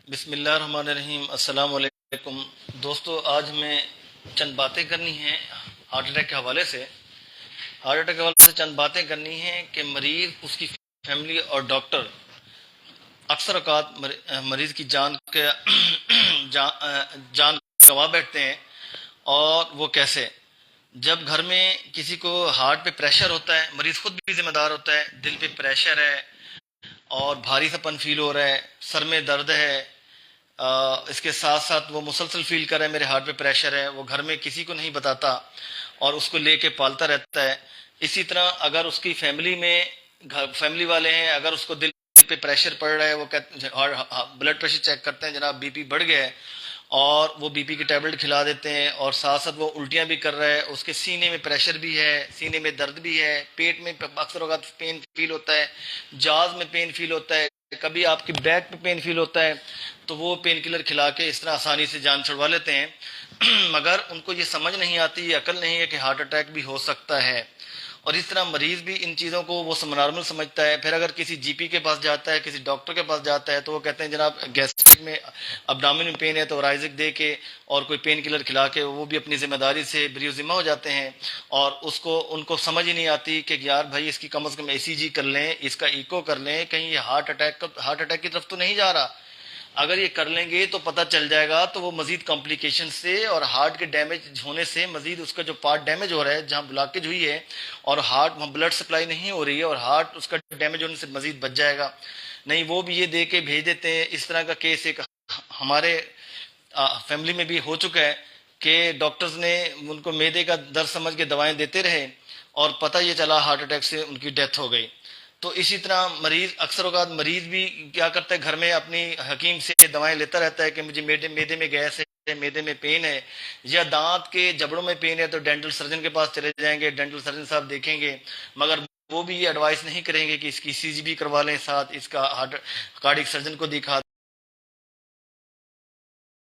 بسم اللہ الرحمن الرحیم۔ السلام علیکم دوستو، آج ہمیں چند باتیں کرنی ہیں ہارٹ اٹیک کے حوالے سے۔ ہارٹ اٹیک کے حوالے سے چند باتیں کرنی ہیں کہ مریض، اس کی فیملی اور ڈاکٹر اکثر اوقات مریض کی جان گنوا بیٹھتے ہیں۔ اور وہ کیسے؟ جب گھر میں کسی کو ہارٹ پہ پریشر ہوتا ہے، مریض خود بھی ذمہ دار ہوتا ہے، دل پہ پریشر ہے اور بھاری سا پن فیل ہو رہا ہے، سر میں درد ہے، اس کے ساتھ ساتھ وہ مسلسل فیل کر رہا ہے میرے ہارٹ پہ پریشر ہے، وہ گھر میں کسی کو نہیں بتاتا اور اس کو لے کے پالتا رہتا ہے۔ اسی طرح اگر اس کی فیملی والے ہیں، اگر اس کو دل پہ پریشر پڑ رہا ہے، وہ بلڈ پریشر چیک کرتے ہیں، جناب بی پی بڑھ گیا ہے، اور وہ بی پی کی ٹیبلٹ کھلا دیتے ہیں، اور ساتھ ساتھ وہ الٹیاں بھی کر رہا ہے، اس کے سینے میں پریشر بھی ہے، سینے میں درد بھی ہے، پیٹ میں اکثر اوقات پین فیل ہوتا ہے، جاز میں پین فیل ہوتا ہے، کبھی آپ کی بیک پہ پین فیل ہوتا ہے، تو وہ پین کلر کھلا کے اس طرح آسانی سے جان چھڑوا لیتے ہیں۔ مگر ان کو یہ سمجھ نہیں آتی، یہ عقل نہیں ہے کہ ہارٹ اٹیک بھی ہو سکتا ہے۔ اور اس طرح مریض بھی ان چیزوں کو وہ نارمل سمجھتا ہے۔ پھر اگر کسی جی پی کے پاس جاتا ہے، کسی ڈاکٹر کے پاس جاتا ہے، تو وہ کہتے ہیں جناب گیسٹرک میں، ابڈامن میں پین ہے، تو رائزک دے کے اور کوئی پین کلر کھلا کے وہ بھی اپنی ذمہ داری سے بری ذمہ ہو جاتے ہیں۔ اور ان کو سمجھ ہی نہیں آتی کہ یار بھائی، اس کی کم از کم اے سی جی کر لیں، اس کا ایکو کر لیں، کہیں یہ ہارٹ اٹیک کی طرف تو نہیں جا رہا۔ اگر یہ کر لیں گے تو پتہ چل جائے گا، تو وہ مزید کمپلیکیشن سے اور ہارٹ کے ڈیمیج ہونے سے مزید اس کا جو پارٹ ڈیمیج ہو رہا ہے، جہاں بلاکیج ہوئی ہے اور ہارٹ بلڈ سپلائی نہیں ہو رہی ہے، اور ہارٹ اس کا ڈیمیج ہونے سے مزید بچ جائے گا۔ نہیں، وہ بھی یہ دے کے بھیج دیتے ہیں۔ اس طرح کا کیس ایک ہمارے فیملی میں بھی ہو چکا ہے کہ ڈاکٹرز نے ان کو معدے کا درد سمجھ کے دوائیں دیتے رہے، اور پتہ یہ چلا ہارٹ اٹیک سے ان کی ڈیتھ ہو گئی۔ تو اسی طرح اکثر اوقات مریض بھی کیا کرتا ہے، گھر میں اپنی حکیم سے دوائیں لیتا رہتا ہے کہ مجھے معدے میں گیس ہے، معدے میں پین ہے، یا دانت کے جبڑوں میں پین ہے، تو ڈینٹل سرجن کے پاس چلے جائیں گے، ڈینٹل سرجن صاحب دیکھیں گے، مگر وہ بھی یہ ایڈوائس نہیں کریں گے کہ اس کی سی جی بھی کروا لیں، ساتھ اس کا کارڈک سرجن کو دکھا